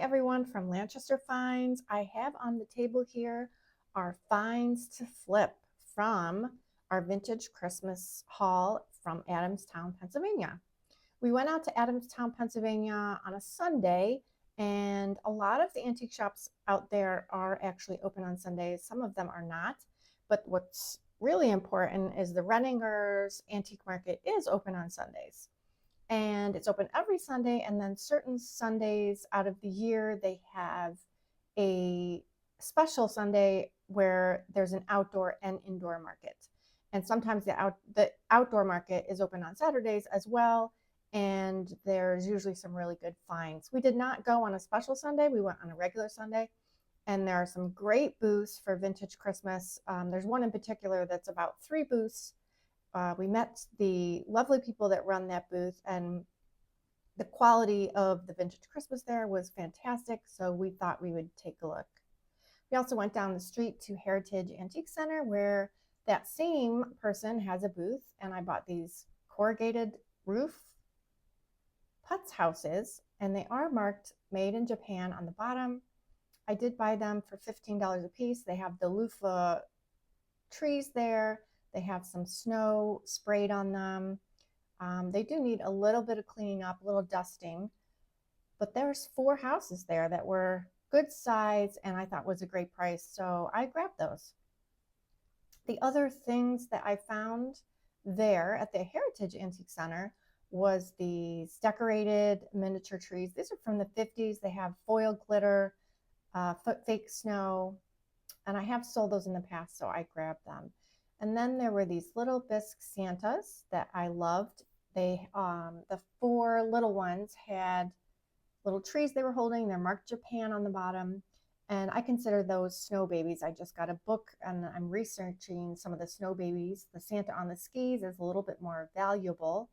everyone from Lanchester Finds. I have on the table here our finds to flip from our vintage Christmas haul from Adamstown, Pennsylvania. We went out to Adamstown, Pennsylvania on a Sunday, and a lot of the antique shops out there are actually open on Sundays. Some of them are not, but what's really important is the Renninger's Antique Market is open on Sundays, and it's open every Sunday. And then certain Sundays out of the year, they have a special Sunday where there's an outdoor and indoor market. And sometimes the outdoor market is open on Saturdays as well. And there's usually some really good finds. We did not go on a special Sunday. We went on a regular Sunday. And there are some great booths for vintage Christmas. There's one in particular that's about 3 booths. We met the lovely people that run that booth, and the quality of the vintage Christmas there was fantastic, so we thought we would take a look. We also went down the street to Heritage Antique Center, where that same person has a booth, and I bought these corrugated roof putz houses, and they are marked made in Japan on the bottom. I did buy them for $15 a piece. They have the loofah trees there. They have some snow sprayed on them. They do need a little bit of cleaning up, a little dusting, but there's 4 houses there that were good size and I thought was a great price, so I grabbed those. The other things that I found there at the Heritage Antique Center was these decorated miniature trees. These are from the 50s. They have foil glitter, fake snow, and I have sold those in the past, so I grabbed them. And then there were these little bisque Santas that I loved. The 4 little ones had little trees they were holding. They're marked Japan on the bottom. And I consider those snow babies. I just got a book and I'm researching some of the snow babies. The Santa on the skis is a little bit more valuable.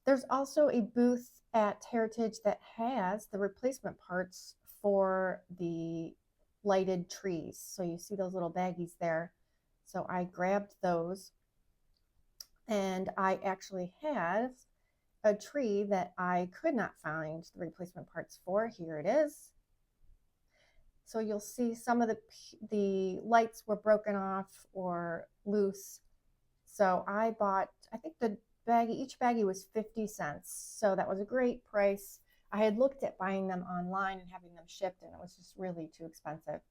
There's also a booth at Heritage that has the replacement parts for the lighted trees. So you see those little baggies there. So I grabbed those, and I actually have a tree that I could not find the replacement parts for. Here it is. So you'll see some of the lights were broken off or loose. So I bought, I think each baggie was 50 cents. So that was a great price. I had looked at buying them online and having them shipped, and it was just really too expensive.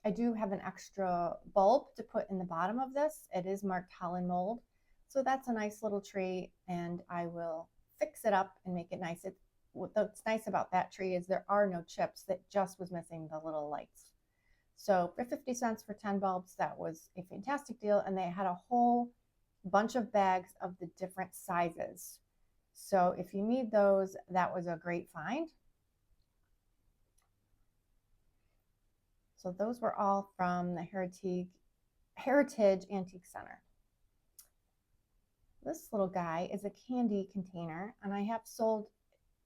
I do have an extra bulb to put in the bottom of this. It is marked Holland mold. So that's a nice little tree, and I will fix it up and make it nice. What's nice about that tree is there are no chips. That just was missing the little lights. So for 50 cents for 10 bulbs, that was a fantastic deal. And they had a whole bunch of bags of the different sizes. So if you need those, that was a great find. So those were all from the Heritage Antique Center. This little guy is a candy container, and I have sold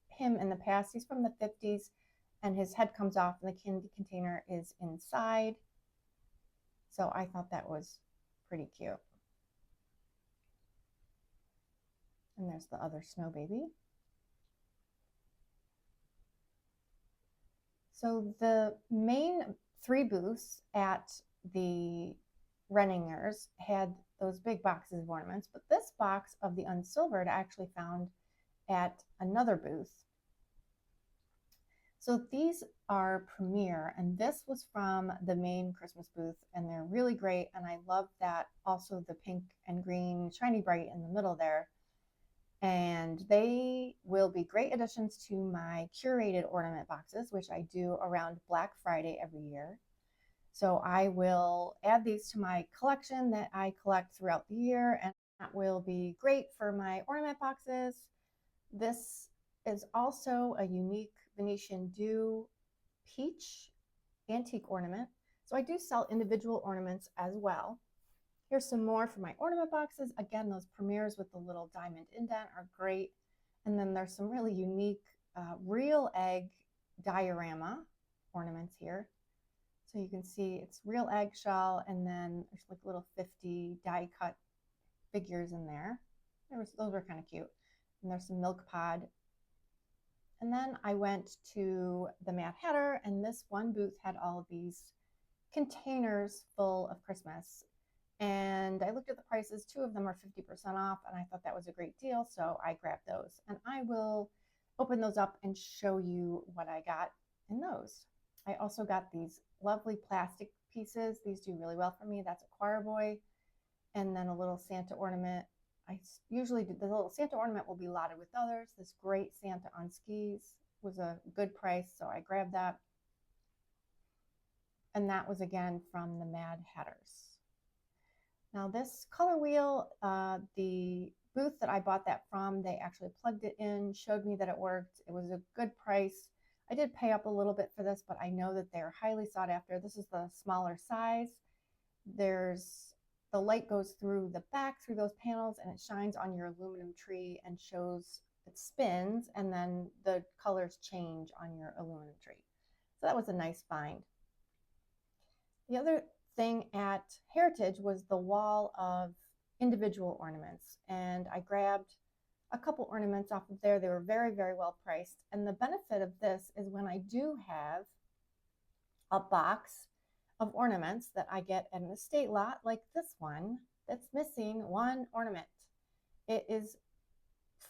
him in the past. He's from the 50s, and his head comes off and the candy container is inside. So I thought that was pretty cute. And there's the other snow baby. So the main 3 booths at the Renningers had those big boxes of ornaments, but this box of the unsilvered I actually found at another booth. So these are Premier, and this was from the main Christmas booth, and they're really great. And I love that also the pink and green shiny bright in the middle there. And they will be great additions to my curated ornament boxes, which I do around Black Friday every year. So I will add these to my collection that I collect throughout the year, and that will be great for my ornament boxes. This is also a unique Venetian Dew peach antique ornament. So I do sell individual ornaments as well. Here's some more for my ornament boxes. Again, those Premiers with the little diamond indent are great. And then there's some really unique real egg diorama ornaments here. So you can see it's real eggshell, and then there's like little 50 die cut figures in there. Those were kind of cute. And there's some milk pod And then I went to the Mad Hatter, and this one booth had all of these containers full of Christmas. And I looked at the prices. 2 of them are 50% off, and I thought that was a great deal, so I grabbed those. And I will open those up and show you what I got in those. I also got these lovely plastic pieces. These do really well for me. That's a choir boy, and then a little Santa ornament. I usually do, the little Santa ornament will be lotted with others. This great Santa on skis was a good price, so I grabbed that. And that was again from the Mad Hatters. Now this color wheel, the booth that I bought that from, they actually plugged it in, showed me that it worked. It was a good price. I did pay up a little bit for this, but I know that they're highly sought after. This is the smaller size. The light goes through the back, through those panels, and it shines on your aluminum tree and shows, it spins, and then the colors change on your aluminum tree. So that was a nice find. The other thing at Heritage was the wall of individual ornaments, and I grabbed a couple ornaments off of there. They were very, very well priced. And the benefit of this is when I do have a box of ornaments that I get at an estate lot like this one that's missing one ornament, it is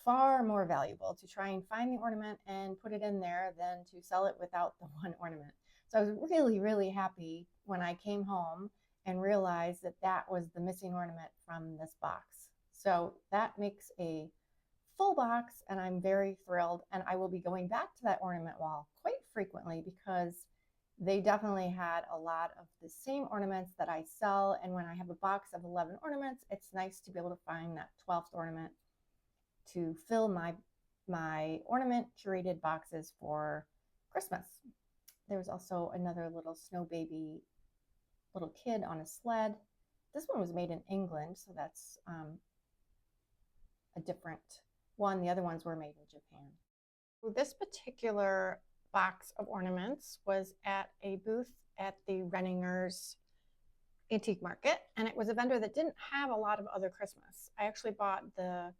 far more valuable to try and find the ornament and put it in there than to sell it without the one ornament. So I was really, really happy when I came home and realized that that was the missing ornament from this box. So that makes a full box, and I'm very thrilled. And I will be going back to that ornament wall quite frequently because they definitely had a lot of the same ornaments that I sell. And when I have a box of 11 ornaments, it's nice to be able to find that 12th ornament to fill my ornament curated boxes for Christmas. There was also another little snow baby, little kid on a sled. This one was made in England, so that's a different one. The other ones were made in Japan. So this particular box of ornaments was at a booth at the Renninger's antique market, and it was a vendor that didn't have a lot of other Christmas. I actually bought the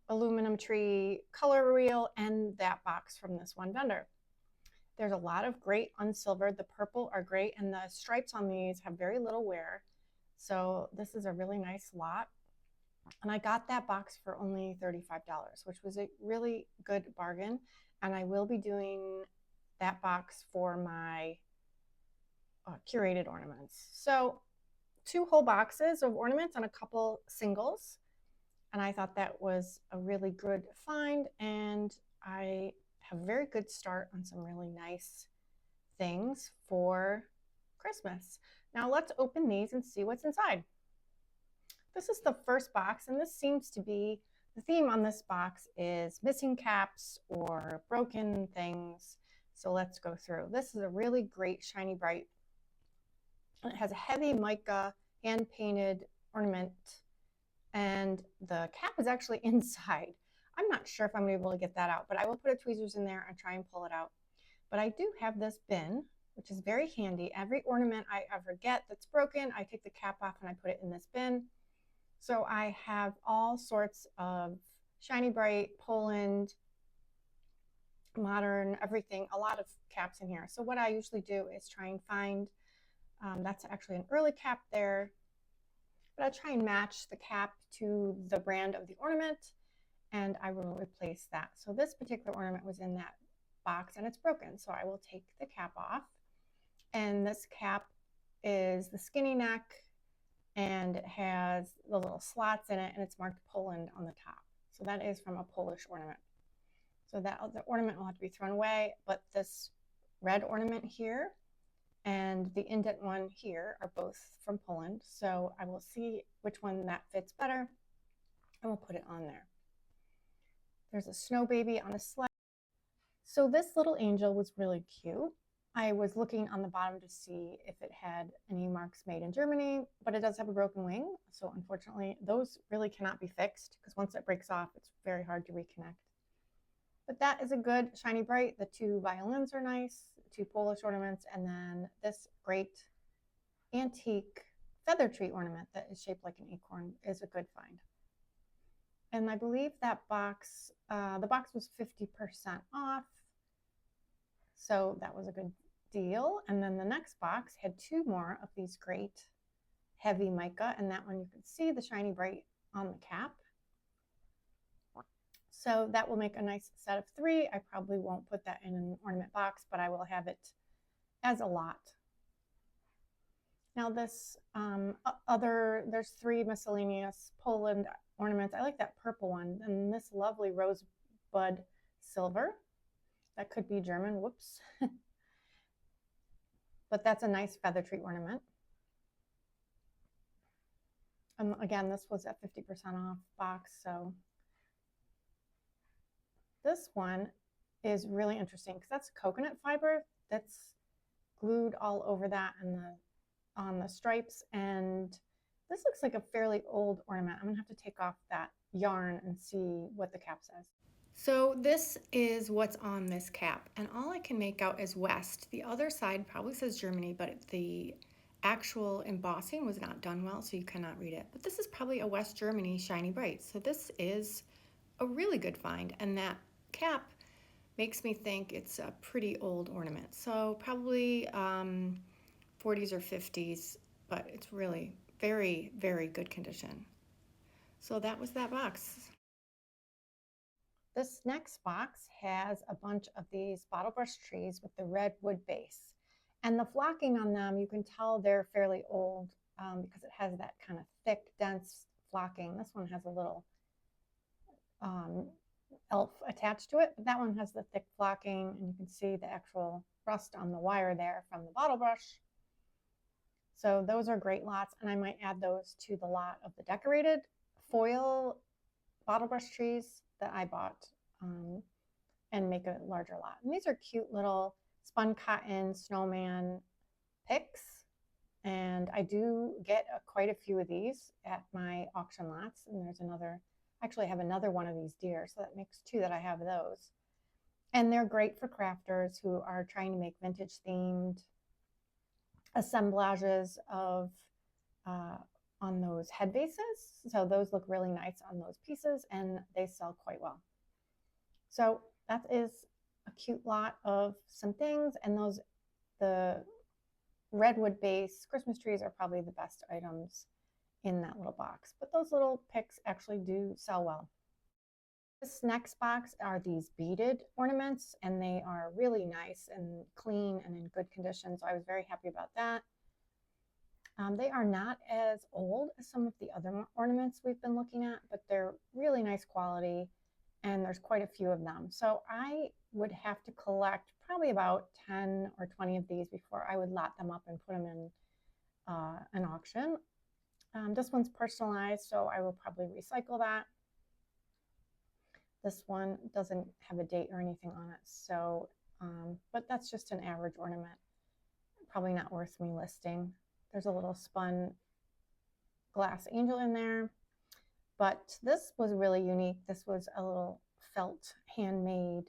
aluminum tree color wheel and that box from this one vendor. There's a lot of great unsilvered. The purple are great, and the stripes on these have very little wear. So this is a really nice lot. And I got that box for only $35, which was a really good bargain. And I will be doing that box for my curated ornaments. So 2 whole boxes of ornaments and a couple singles. And I thought that was a really good find. And I have a very good start on some really nice things for Christmas. Now let's open these and see what's inside. This is the first box, and this seems to be, the theme on this box is missing caps or broken things. So let's go through. This is a really great shiny bright. It has a heavy mica hand painted ornament, and the cap is actually inside. I'm not sure if I'm able to get that out, but I will put a tweezers in there and try and pull it out. But I do have this bin, which is very handy. Every ornament I ever get that's broken, I take the cap off and I put it in this bin. So I have all sorts of shiny bright, Poland, modern, everything, a lot of caps in here. So what I usually do is try and find, that's actually an early cap there, but I try and match the cap to the brand of the ornament, and I will replace that. So this particular ornament was in that box and it's broken, so I will take the cap off. And this cap is the skinny neck, and it has the little slots in it, and it's marked Poland on the top. So that is from a Polish ornament. So that the ornament will have to be thrown away, but this red ornament here and the indent one here are both from Poland. So I will see which one that fits better, and we'll put it on there. There's a snow baby on a sled. So this little angel was really cute. I was looking on the bottom to see if it had any marks made in Germany, but it does have a broken wing. So unfortunately, those really cannot be fixed because once it breaks off, it's very hard to reconnect. But that is a good shiny bright. The 2 violins are nice, 2 Polish ornaments, and then this great antique feather tree ornament that is shaped like an acorn is a good find. And I believe that box, the box was 50% off. So that was a good deal. And then the next box had 2 more of these great heavy mica, and that one you can see the shiny bright on the cap. So that will make a nice set of 3. I probably won't put that in an ornament box, but I will have it as a lot. Now this there's 3 miscellaneous Poland ornaments. I like that purple one, and this lovely rosebud silver. That could be German, whoops. But that's a nice feather tree ornament. Again, this was at 50% off box, so this one is really interesting because that's coconut fiber that's glued all over that and on the stripes, and this looks like a fairly old ornament. I'm gonna have to take off that yarn and see what the cap says. So this is what's on this cap, and all I can make out is West. The other side probably says Germany, but the actual embossing was not done well, so you cannot read it. But this is probably a West Germany shiny bright. So this is a really good find, and that cap makes me think it's a pretty old ornament. So probably 40s or 50s, but it's really very, very good condition. So that was that box. This next box has a bunch of these bottle brush trees with the red wood base. And the flocking on them, you can tell they're fairly old because it has that kind of thick, dense flocking. This one has a little elf attached to it, but that one has the thick flocking, and you can see the actual rust on the wire there from the bottle brush. So those are great lots, and I might add those to the lot of the decorated foil bottle brush trees that I bought and make a larger lot. And these are cute little spun cotton snowman picks, and I do get quite a few of these at my auction lots. And there's another, actually I have another one of these deer, so that makes 2 that I have those. And they're great for crafters who are trying to make vintage themed assemblages of on those head vases. So those look really nice on those pieces, and they sell quite well. So that is a cute lot of some things, and the redwood base Christmas trees are probably the best items in that little box, but those little picks actually do sell well. This next box are these beaded ornaments, and they are really nice and clean and in good condition, so I was very happy about that. They are not as old as some of the other ornaments we've been looking at, but they're really nice quality, and there's quite a few of them. So I would have to collect probably about 10 or 20 of these before I would lot them up and put them in an auction. This one's personalized, so I will probably recycle that. This one doesn't have a date or anything on it, so but that's just an average ornament. Probably not worth me listing. There's a little spun glass angel in there, but this was really unique. This was a little felt handmade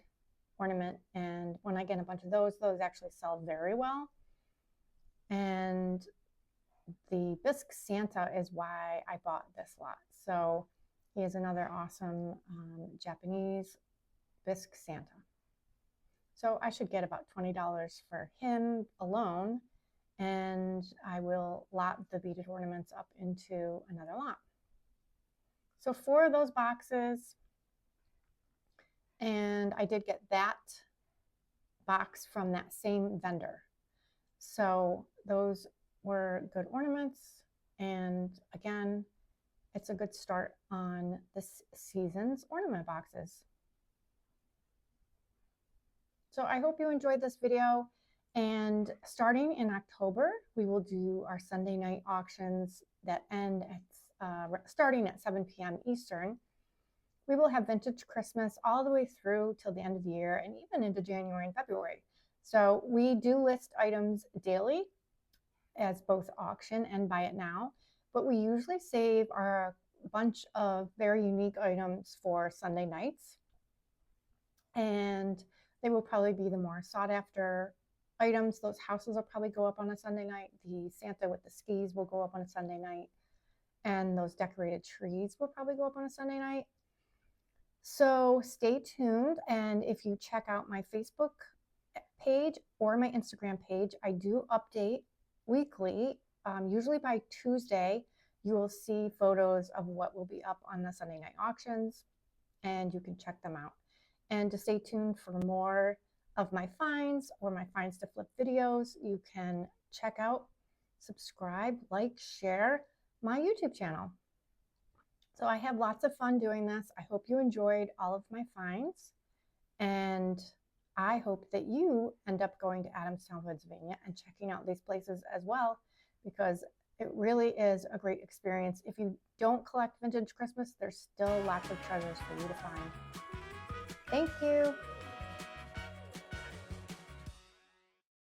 ornament, and when I get a bunch of those actually sell very well. And the bisque Santa is why I bought this lot. So he is another awesome Japanese bisque Santa. So I should get about $20 for him alone, and I will lot the beaded ornaments up into another lot. So 4 of those boxes, and I did get that box from that same vendor. So those were good ornaments, and again, it's a good start on this season's ornament boxes. So I hope you enjoyed this video, and starting in October, we will do our Sunday night auctions that end at starting at 7 p.m. Eastern. We will have vintage Christmas all the way through till the end of the year, and even into January and February. So we do list items daily as both auction and buy it now, but we usually save our bunch of very unique items for Sunday nights, and they will probably be the more sought after items. Those houses will probably go up on a Sunday night. The Santa with the skis will go up on a Sunday night, and those decorated trees will probably go up on a Sunday night. So stay tuned, and if you check out my Facebook page or my Instagram page, I do update weekly. Usually by Tuesday, you will see photos of what will be up on the Sunday night auctions, and you can check them out. And to stay tuned for more of my finds or my finds to flip videos, you can check out, subscribe, like, share my YouTube channel. So I have lots of fun doing this. I hope you enjoyed all of my finds, and I hope that you end up going to Adamstown, Pennsylvania and checking out these places as well, because it really is a great experience. If you don't collect vintage Christmas, there's still lots of treasures for you to find. Thank you.